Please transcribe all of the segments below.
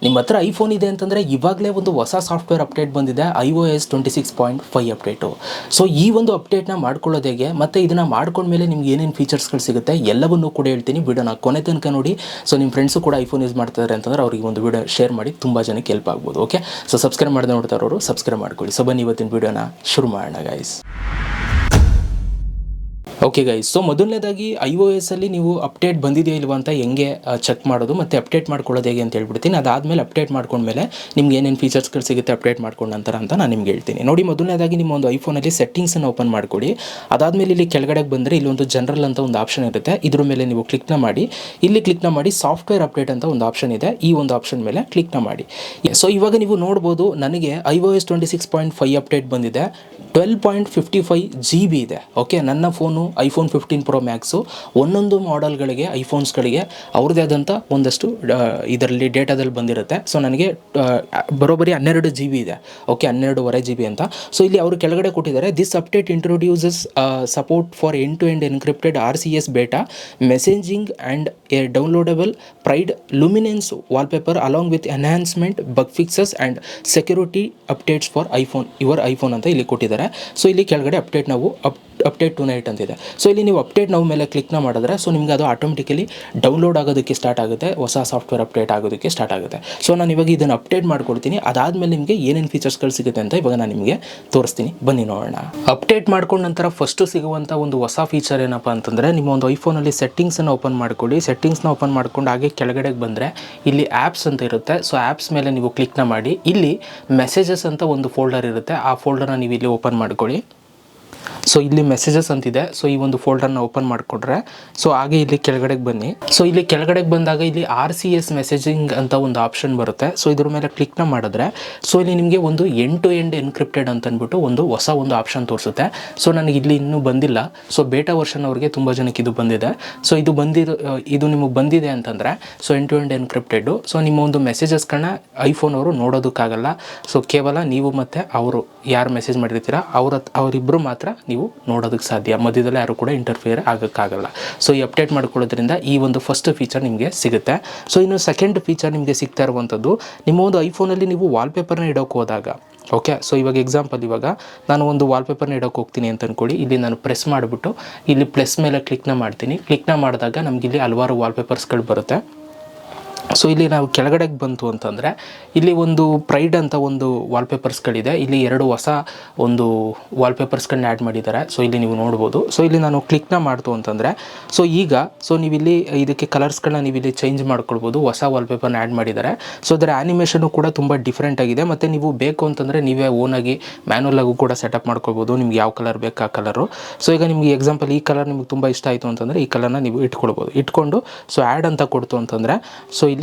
ನಿಮ್ಮ ಹತ್ರ ಐಫೋನ್ ಇದೆ ಅಂತಂದರೆ ಇವಾಗಲೇ ಒಂದು ಹೊಸ ಸಾಫ್ಟ್ವೇರ್ ಅಪ್ಡೇಟ್ ಬಂದಿದೆ iOS 26.5 ಅಪ್ಡೇಟು. ಸೊ ಈ ಒಂದು ಅಪ್ಡೇಟ್ನ ಮಾಡ್ಕೊಳ್ಳೋದು ಹೇಗೆ ಮತ್ತು ಇದನ್ನು ಮಾಡ್ಕೊಂಡ್ಮೇಲೆ ನಿಮ್ಗೆ ಏನೇನು ಫೀಚರ್ಸ್ಗಳು ಸಿಗುತ್ತೆ ಎಲ್ಲವನ್ನೂ ಕೂಡ ಹೇಳ್ತೀನಿ. ವಿಡಿಯೋನ ಕೊನೆ ತನಕ ನೋಡಿ. ಸೊ ನಿಮ್ಮ ಫ್ರೆಂಡ್ಸು ಕೂಡ ಐಫೋನ್ ಯೂಸ್ ಮಾಡ್ತಾರೆ ಅಂತಂದರೆ ಅವ್ರಿಗೆ ಒಂದು ವಿಡಿಯೋ ಶೇರ್ ಮಾಡಿ ತುಂಬ ಜನಕ್ಕೆ ಹೆಲ್ಪ್ ಆಗ್ಬೋದು. ಓಕೆ, ಸೊ ಸಬ್ಸ್ಕ್ರೈಬ್ ಮಾಡದೆ ನೋಡ್ತಾ ಇರೋರು ಸಬ್ಸ್ಕ್ರೈಬ್ ಮಾಡ್ಕೊಳ್ಳಿ. ಸೊ ಬನ್ನಿ ಇವತ್ತಿನ ವಿಡಿಯೋನ ಶುರು ಮಾಡೋಣ ಗೈಸ್. ಓಕೆ ಗೈಸ್, ಸೊ ಮೊದಲನೇದಾಗಿ iOS ಅಲ್ಲಿ ನೀವು ಅಪ್ಡೇಟ್ ಬಂದಿದೆಯಾ ಇಲ್ವಾ ಅಂತ ಹೆಂಗೆ ಚೆಕ್ ಮಾಡೋದು ಮತ್ತು ಅಪ್ಡೇಟ್ ಮಾಡ್ಕೊಳ್ಳೋದು ಹೇಗೆ ಅಂತ ಹೇಳ್ಬಿಡ್ತೀನಿ. ಅದಾದಮೇಲೆ ಅಪ್ಡೇಟ್ ಮಾಡ್ಕೊಂಡ್ಮೇಲೆ ನಿಮ್ಗೆ ಏನೇನು ಫೀಚರ್ಸ್ಗಳು ಸಿಗುತ್ತೆ ಅಪ್ಡೇಟ್ ಮಾಡ್ಕೊಂಡ ನಂತರ ಅಂತ ನಾನು ನಿಮ್ಗೆ ಹೇಳ್ತೀನಿ. ನೋಡಿ, ಮೊದಲನೇದಾಗಿ ನಿಮ್ಮ ಒಂದು ಐಫೋನಲ್ಲಿ ಸೆಟ್ಟಿಂಗ್ಸನ್ನು ಓಪನ್ ಮಾಡ್ಕೊಳ್ಳಿ. ಅದಾದಮೇಲೆ ಇಲ್ಲಿ ಕೆಳಗಡೆಗೆ ಬಂದರೆ ಇಲ್ಲೊಂದು ಜನರಲ್ ಅಂತ ಒಂದು ಆಪ್ಷನ್ ಇರುತ್ತೆ. ಇದ್ರ ಮೇಲೆ ನೀವು ಕ್ಲಿಕ್ನ ಮಾಡಿ. ಇಲ್ಲಿ ಕ್ಲಿಕ್ನ ಮಾಡಿ ಸಾಫ್ಟ್ವೇರ್ ಅಪ್ಡೇಟ್ ಅಂತ ಒಂದು ಆಪ್ಷನ್ ಇದೆ. ಈ ಒಂದು ಆಪ್ಷನ್ ಮೇಲೆ ಕ್ಲಿಕ್ನ ಮಾಡಿ. ಸೊ ಇವಾಗ ನೀವು ನೋಡ್ಬೋದು, ನನಗೆ iOS 26.5 ಅಪ್ಡೇಟ್ ಬಂದಿದೆ. 12.55 GB ಇದೆ. ಓಕೆ, ನನ್ನ ಫೋನು ಐಫೋನ್ 15 Pro Max. ಒಂದೊಂದು ಮಾಡೆಲ್ಗಳಿಗೆ ಐಫೋನ್ಸ್ಗಳಿಗೆ ಅವ್ರದ್ದೇ ಆದಂಥ ಒಂದಷ್ಟು ಇದರಲ್ಲಿ ಡೇಟಾದಲ್ಲಿ ಬಂದಿರುತ್ತೆ. ಸೊ ನನಗೆ ಬರೋಬ್ಬರಿ 12 GB ಇದೆ. ಓಕೆ, 12.5 GB ಅಂತ. ಸೊ ಇಲ್ಲಿ ಅವರು ಕೆಳಗಡೆ ಕೊಟ್ಟಿದ್ದಾರೆ, this update introduces support for end to end encrypted RCS beta messaging and a downloadable pride luminance wallpaper along with enhancement bug fixes and security updates for your iPhone ಅಂತ ಇಲ್ಲಿ ಕೊಟ್ಟಿದ್ದಾರೆ. So ಇಲ್ಲಿ ಕೆಳಗಡೆ update ನಾವು update tonight ಅಂತಿದೆ. So ಇಲ್ಲಿ ನೀವು update ನಾವು ಮೇಲೆ ಕ್ಲಿಕ್ನ ಮಾಡಿದ್ರೆ ಸೊ ನಿಮ್ಗೆ ಅದು ಆಟೋಮೆಟಿಕಲಿ ಡೌನ್ಲೋಡ್ ಆಗೋದಕ್ಕೆ ಸ್ಟಾರ್ಟ್ ಆಗುತ್ತೆ, ಹೊಸ ಸಾಫ್ಟ್ವೇರ್ ಅಪ್ಡೇಟ್ ಆಗೋದಕ್ಕೆ ಸ್ಟಾರ್ಟ್ ಆಗುತ್ತೆ. ಸೊ ನಾನು ಇವಾಗ ಇದನ್ನು ಅಪ್ಡೇಟ್ ಮಾಡ್ಕೊಡ್ತೀನಿ. ಅದಾದಮೇಲೆ ನಿಮಗೆ ಏನೇನು ಫೀಚರ್ಸ್ಗಳು ಸಿಗುತ್ತೆ ಅಂತ ಇವಾಗ ನಾನು ನಿಮಗೆ ತೋರಿಸ್ತೀನಿ, ಬನ್ನಿ ನೋಡೋಣ. ಅಪ್ಡೇಟ್ ಮಾಡ್ಕೊಂಡ ನಂತರ ಫಸ್ಟು ಸಿಗುವಂಥ ಒಂದು ಹೊಸ ಫೀಚರ್ ಏನಪ್ಪ ಅಂತಂದರೆ, ನಿಮ್ಮ ಒಂದು ಐಫೋನಲ್ಲಿ ಸೆಟ್ಟಿಂಗ್ಸನ್ನು ಓಪನ್ ಮಾಡ್ಕೊಳ್ಳಿ. ಸೆಟ್ಟಿಂಗ್ಸ್ನ ಓಪನ್ ಮಾಡ್ಕೊಂಡು ಹಾಗೆ ಕೆಳಗಡೆಗೆ ಬಂದರೆ ಇಲ್ಲಿ ಆ್ಯಪ್ಸ್ ಅಂತ ಇರುತ್ತೆ. ಸೊ ಆ್ಯಪ್ಸ್ ಮೇಲೆ ನೀವು ಕ್ಲಿಕ್ನ ಮಾಡಿ. ಇಲ್ಲಿ ಮೆಸೇಜಸ್ ಅಂತ ಒಂದು ಫೋಲ್ಡರ್ ಇರುತ್ತೆ. ಆ ಫೋಲ್ಡರ್ನ ನೀವು ಇಲ್ಲಿ ಓಪನ್ ಮಾಡ್ಕೊಳ್ಳಿ. ಸೊ ಇಲ್ಲಿ ಮೆಸೇಜಸ್ ಅಂತಿದೆ. ಸೊ ಈ ಒಂದು ಫೋಲ್ಡರ್ನ ಓಪನ್ ಮಾಡಿಕೊಂಡ್ರೆ ಸೊ ಹಾಗೆ ಇಲ್ಲಿ ಕೆಳಗಡೆಗೆ ಬನ್ನಿ. ಸೊ ಇಲ್ಲಿ ಕೆಳಗಡೆಗೆ ಬಂದಾಗ ಇಲ್ಲಿ RCS ಮೆಸೇಜಿಂಗ್ ಅಂತ ಒಂದು ಆಪ್ಷನ್ ಬರುತ್ತೆ. ಸೊ ಇದ್ರ ಮೇಲೆ ಕ್ಲಿಕ್ನ ಮಾಡಿದ್ರೆ ಸೊ ಇಲ್ಲಿ ನಿಮಗೆ ಒಂದು ಎಂಡ್ ಟು ಎಂಡ್ ಎನ್ಕ್ರಿಪ್ಟೆಡ್ ಅಂತ ಅಂದ್ಬಿಟ್ಟು ಒಂದು ಹೊಸ ಒಂದು ಆಪ್ಷನ್ ತೋರಿಸುತ್ತೆ. ಸೊ ನನಗೆ ಇಲ್ಲಿ ಇನ್ನೂ ಬಂದಿಲ್ಲ. ಸೊ ಬೇಟಾ ವರ್ಷನ್ ಅವ್ರಿಗೆ ತುಂಬ ಜನಕ್ಕೆ ಇದು ಬಂದಿದೆ. ಸೊ ಇದು ನಿಮಗೆ ಬಂದಿದೆ ಅಂತಂದರೆ so end to end encrypted. So ನಿಮ್ಮ ಒಂದು ಮೆಸೇಜಸ್ಗಳನ್ನ ಐಫೋನ್ ಅವರು ನೋಡೋದಕ್ಕಾಗಲ್ಲ. ಸೊ ಕೇವಲ ನೀವು ಮತ್ತು ಅವರು ಯಾರು ಮೆಸೇಜ್ ಮಾಡಿರ್ತೀರ ಅವರಿಬ್ಬರು ಮಾತ್ರ ನೀವು ನೋಡೋದಕ್ಕೆ ಸಾಧ್ಯ. ಮಧ್ಯದಲ್ಲಿ ಯಾರು ಕೂಡ ಇಂಟರ್ಫಿಯರ್ ಆಗೋಕ್ಕಾಗಲ್ಲ. ಸೊ ಈ ಅಪ್ಡೇಟ್ ಮಾಡ್ಕೊಳ್ಳೋದ್ರಿಂದ ಈ ಒಂದು ಫಸ್ಟ್ ಫೀಚರ್ ನಿಮಗೆ ಸಿಗುತ್ತೆ. ಸೊ ಇನ್ನು ಸೆಕೆಂಡ್ ಫೀಚರ್ ನಿಮಗೆ ಸಿಗ್ತಾ ಇರುವಂಥದ್ದು, ನಿಮ್ಮ ಒಂದು ಐಫೋನಲ್ಲಿ ನೀವು ವಾಲ್ಪೇಪರ್ನ ಇಡೋಕೆ ಹೋದಾಗ. ಓಕೆ, ಸೊ ಇವಾಗ ಎಕ್ಸಾಂಪಲ್, ಇವಾಗ ನಾನು ಒಂದು ವಾಲ್ಪೇಪರ್ನ ಇಡೋಕೆ ಹೋಗ್ತೀನಿ ಅಂತ ಅಂದ್ಕೊಳ್ಳಿ. ಇಲ್ಲಿ ನಾನು ಪ್ರೆಸ್ ಮಾಡಿಬಿಟ್ಟು ಇಲ್ಲಿ ಪ್ಲಸ್ ಮೇಲೆ ಕ್ಲಿಕ್ನ ಮಾಡ್ತೀನಿ. ಕ್ಲಿಕ್ನ ಮಾಡಿದಾಗ ನಮಗಿಲ್ಲಿ ಹಲವಾರು ವಾಲ್ಪೇಪರ್ಸ್ಗಳು ಬರುತ್ತೆ. ಸೊ ಇಲ್ಲಿ ನಾವು ಕೆಳಗಡೆಗೆ ಬಂತು ಅಂತಂದರೆ ಇಲ್ಲಿ ಒಂದು ಪ್ರೈಡ್ ಅಂತ ಒಂದು ವಾಲ್ಪೇಪರ್ಸ್ಗಳಿದೆ. ಇಲ್ಲಿ 2 ಹೊಸ ಒಂದು ವಾಲ್ಪೇಪರ್ಸ್ಗಳನ್ನ ಆ್ಯಡ್ ಮಾಡಿದ್ದಾರೆ. ಸೊ ಇಲ್ಲಿ ನೀವು ನೋಡ್ಬೋದು. ಸೊ ಇಲ್ಲಿ ನಾನು ಕ್ಲಿಕ್ನ ಮಾಡ್ತು ಅಂತಂದರೆ ಸೊ ಈಗ ಸೊ ನೀವಿಲ್ಲಿ ಇದಕ್ಕೆ ಕಲರ್ಸ್ಗಳನ್ನ ನೀವು ಇಲ್ಲಿ ಚೇಂಜ್ ಮಾಡ್ಕೊಳ್ಬೋದು. ಹೊಸ ವಾಲ್ಪೇಪರ್ನ ಆ್ಯಡ್ ಮಾಡಿದ್ದಾರೆ. ಸೊ ಅದರ ಆ್ಯನಿಮೇಷನು ಕೂಡ ತುಂಬ ಡಿಫ್ರೆಂಟ್ ಆಗಿದೆ. ಮತ್ತು ನೀವು ಬೇಕು ಅಂತಂದರೆ ನೀವೇ ಓನಾಗಿ ಮ್ಯಾನುವಲಾಗೂ ಕೂಡ ಸೆಟಪ್ ಮಾಡ್ಕೊಳ್ಬೋದು. ನಿಮ್ಗೆ ಯಾವ ಕಲರ್ ಬೇಕು ಆ ಕಲರು. ಸೊ ಈಗ ನಿಮಗೆ ಎಕ್ಸಾಂಪಲ್ ಈ ಕಲರ್ ನಿಮ್ಗೆ ತುಂಬ ಇಷ್ಟ ಆಯಿತು ಅಂತಂದರೆ ಈ ಕಲರ್ನ ನೀವು ಇಟ್ಕೊಂಡು ಸೊ ಆ್ಯಡ್ ಅಂತ ಕೊಡ್ತು ಅಂತಂದರೆ ಸೊ ಇಲ್ಲಿ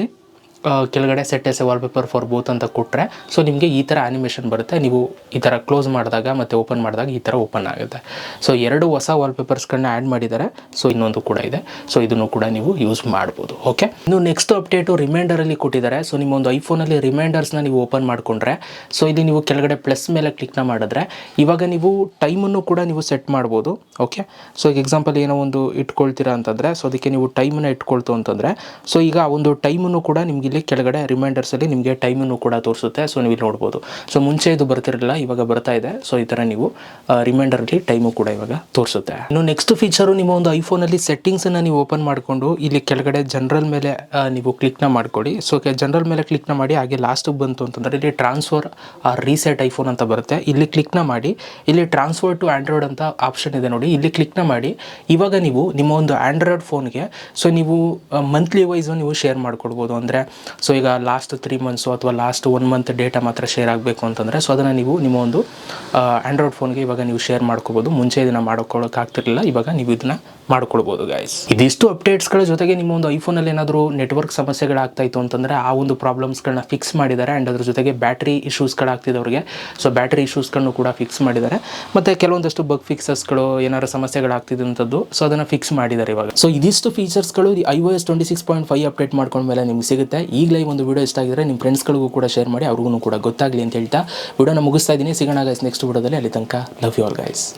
ಕೆಳಗಡೆ set as a wallpaper for both ಅಂತ ಕೊಟ್ಟರೆ ಸೊ ನಿಮಗೆ ಈ ಥರ ಆ್ಯನಿಮೇಷನ್ ಬರುತ್ತೆ. ನೀವು ಈ ಥರ ಕ್ಲೋಸ್ ಮಾಡಿದಾಗ ಮತ್ತು ಓಪನ್ ಮಾಡಿದಾಗ ಈ ಥರ ಓಪನ್ ಆಗುತ್ತೆ. ಸೊ 2 ಹೊಸ ವಾಲ್ಪೇಪರ್ಸ್ಗಳನ್ನ ಆ್ಯಡ್ ಮಾಡಿದ್ದಾರೆ. ಸೊ ಇನ್ನೊಂದು ಕೂಡ ಇದೆ. ಸೊ ಇದನ್ನು ಕೂಡ ನೀವು ಯೂಸ್ ಮಾಡ್ಬೋದು. ಓಕೆ, ಇನ್ನು ನೆಕ್ಸ್ಟ್ ಅಪ್ಡೇಟು ರಿಮೈಂಡರಲ್ಲಿ ಕೊಟ್ಟಿದ್ದಾರೆ. ಸೊ ನಿಮ್ಮ ಒಂದು ಐಫೋನಲ್ಲಿ ರಿಮೈಂಡರ್ಸ್ನ ನೀವು ಓಪನ್ ಮಾಡಿಕೊಂಡ್ರೆ ಸೊ ಇಲ್ಲಿ ನೀವು ಕೆಳಗಡೆ ಪ್ಲಸ್ ಮೇಲೆ ಕ್ಲಿಕ್ನ ಮಾಡಿದ್ರೆ ಇವಾಗ ನೀವು ಟೈಮನ್ನು ಕೂಡ ನೀವು ಸೆಟ್ ಮಾಡ್ಬೋದು. ಓಕೆ, ಸೊ ಈಗ ಎಕ್ಸಾಂಪಲ್ ಏನೋ ಒಂದು ಇಟ್ಕೊಳ್ತೀರಾ ಅಂತಂದರೆ ಸೊ ಅದಕ್ಕೆ ನೀವು ಟೈಮನ್ನು ಇಟ್ಕೊಳ್ತು ಅಂತಂದರೆ ಸೊ ಈಗ ಆ ಒಂದು ಟೈಮನ್ನು ಕೂಡ ನಿಮಗೆ ಇಲ್ಲಿ ಕೆಳಗಡೆ ರಿಮೈಂಡರ್ಸಲ್ಲಿ ನಿಮಗೆ ಟೈಮನ್ನು ಕೂಡ ತೋರಿಸುತ್ತೆ. ಸೊ ನೀವು ಇಲ್ಲಿ ನೋಡ್ಬೋದು. ಸೊ ಮುಂಚೆ ಇದು ಬರ್ತಿರಲಿಲ್ಲ, ಇವಾಗ ಬರ್ತಾ ಇದೆ. ಸೊ ಈ ಥರ ನೀವು ರಿಮೈಂಡರಲ್ಲಿ ಟೈಮು ಕೂಡ ಇವಾಗ ತೋರಿಸುತ್ತೆ. ಇನ್ನು ನೆಕ್ಸ್ಟ್ ಫೀಚರು, ನಿಮ್ಮ ಒಂದು ಐಫೋನಲ್ಲಿ ಸೆಟ್ಟಿಂಗ್ಸನ್ನು ನೀವು ಓಪನ್ ಮಾಡಿಕೊಂಡು ಇಲ್ಲಿ ಕೆಳಗಡೆ ಜನರಲ್ ಮೇಲೆ ನೀವು ಕ್ಲಿಕ್ನ ಮಾಡ್ಕೊಳ್ಳಿ. ಸೊ ಜನರಲ್ ಮೇಲೆ ಕ್ಲಿಕ್ನ ಮಾಡಿ ಹಾಗೆ ಲಾಸ್ಟಿಗೆ ಬಂತು ಅಂತಂದರೆ ಇಲ್ಲಿ ಟ್ರಾನ್ಸ್ಫರ್ ರೀಸೆಟ್ ಐಫೋನ್ ಅಂತ ಬರುತ್ತೆ. ಇಲ್ಲಿ ಕ್ಲಿಕ್ನ ಮಾಡಿ. ಇಲ್ಲಿ ಟ್ರಾನ್ಸ್ಫರ್ ಟು ಆ್ಯಂಡ್ರಾಯ್ಡ್ ಅಂತ ಆಪ್ಷನ್ ಇದೆ ನೋಡಿ. ಇಲ್ಲಿ ಕ್ಲಿಕ್ನ ಮಾಡಿ. ಇವಾಗ ನೀವು ನಿಮ್ಮ ಒಂದು ಆ್ಯಂಡ್ರಾಯ್ಡ್ ಫೋನ್ಗೆ ಸೊ ನೀವು ಮಂತ್ಲಿ ವೈಸು ನೀವು ಶೇರ್ ಮಾಡ್ಕೊಡ್ಬೋದು. ಅಂದರೆ ಸೊ ಈಗ ಲಾಸ್ಟ್ 3 ಮಂತ್ಸು ಅಥವಾ ಲಾಸ್ಟ್ 1 ಮಂತ್ ಡೇಟಾ ಮಾತ್ರ ಶೇರ್ ಆಗಬೇಕು ಅಂತಂದರೆ ಸೊ ಅದನ್ನು ನೀವು ನಿಮ್ಮ ಒಂದು ಆ್ಯಂಡ್ರಾಯ್ಡ್ ಫೋನ್ಗೆ ಇವಾಗ ನೀವು ಶೇರ್ ಮಾಡ್ಕೋಬೋದು. ಮುಂಚೆ ಇದನ್ನು ಮಾಡ್ಕೊಳ್ಳೋಕ್ಕಾಗ್ತಿರಲಿಲ್ಲ, ಇವಾಗ ನೀವು ಇದನ್ನು ಮಾಡ್ಕೊಳ್ಬೋದು ಗೈಸ್. ಇದಿಷ್ಟು ಅಪ್ಡೇಟ್ಸ್ಗಳ ಜೊತೆಗೆ ನಿಮ್ಮ ಒಂದು ಐಫೋನಲ್ಲಿ ಏನಾದರೂ ನೆಟ್ವರ್ಕ್ ಸಮಸ್ಯೆಗಳಾಗ್ತಾಯಿತ್ತು ಅಂತಂದರೆ ಆ ಒಂದು ಪ್ರಾಬ್ಲಮ್ಸ್ಗಳನ್ನ ಫಿಕ್ಸ್ ಮಾಡಿದ್ದಾರೆ. ಆ್ಯಂಡ್ ಅದ್ರ ಜೊತೆಗೆ ಬ್ಯಾಟ್ರಿ ಇಶ್ಯೂಸ್ಗಳಾಗ್ತಿದ್ದವ್ರಿಗೆ ಸೊ ಬ್ಯಾಟ್ರಿ ಇಶ್ಯೂಸ್ಗಳನ್ನು ಕೂಡ ಫಿಕ್ಸ್ ಮಾಡಿದ್ದಾರೆ. ಮತ್ತು ಕೆಲವೊಂದಷ್ಟು ಬಗ್ ಫಿಕ್ಸಸ್ಗಳು ಏನಾದ್ರು ಸಮಸ್ಯೆಗಳಾಗ್ತಿದ್ದಂಥದ್ದು ಸೊ ಅದನ್ನು ಫಿಕ್ಸ್ ಮಾಡಿದ್ದಾರೆ ಇವಾಗ. ಸೊ ಇದಿಷ್ಟು ಫೀಚರ್ಸ್ಗಳು iOS 26.5 ಅಪ್ಡೇಟ್ ಮಾಡ್ಕೊಂಡ್ಮೇಲೆ ನಿಮ್ಗೆ ಸಿಗುತ್ತೆ. ಈಗಲೇ ಈ ಒಂದು ವಿಡಿಯೋ ಇಷ್ಟ ಆಗಿದ್ರೆ ನಿಮ್ಮ ಫ್ರೆಂಡ್ಸ್ಗಳಿಗೂ ಕೂಡ ಶೇರ್ ಮಾಡಿ, ಅವ್ರಿಗೂ ಕೂಡ ಗೊತ್ತಾಗಲಿ ಅಂತ ಹೇಳ್ತಾ ವಿಡಿಯೋನ ಮುಗಿಸ್ತಾ ಇದ್ದೀನಿ. ಸಿಗೋಣ ಗೈಸ್ ನೆಕ್ಸ್ಟ್ ವಿಡಿಯೋದಲ್ಲಿ. ಅಲ್ಲಿ ತನಕ ಲವ್ ಯು ಆಲ್ ಗೈಸ್.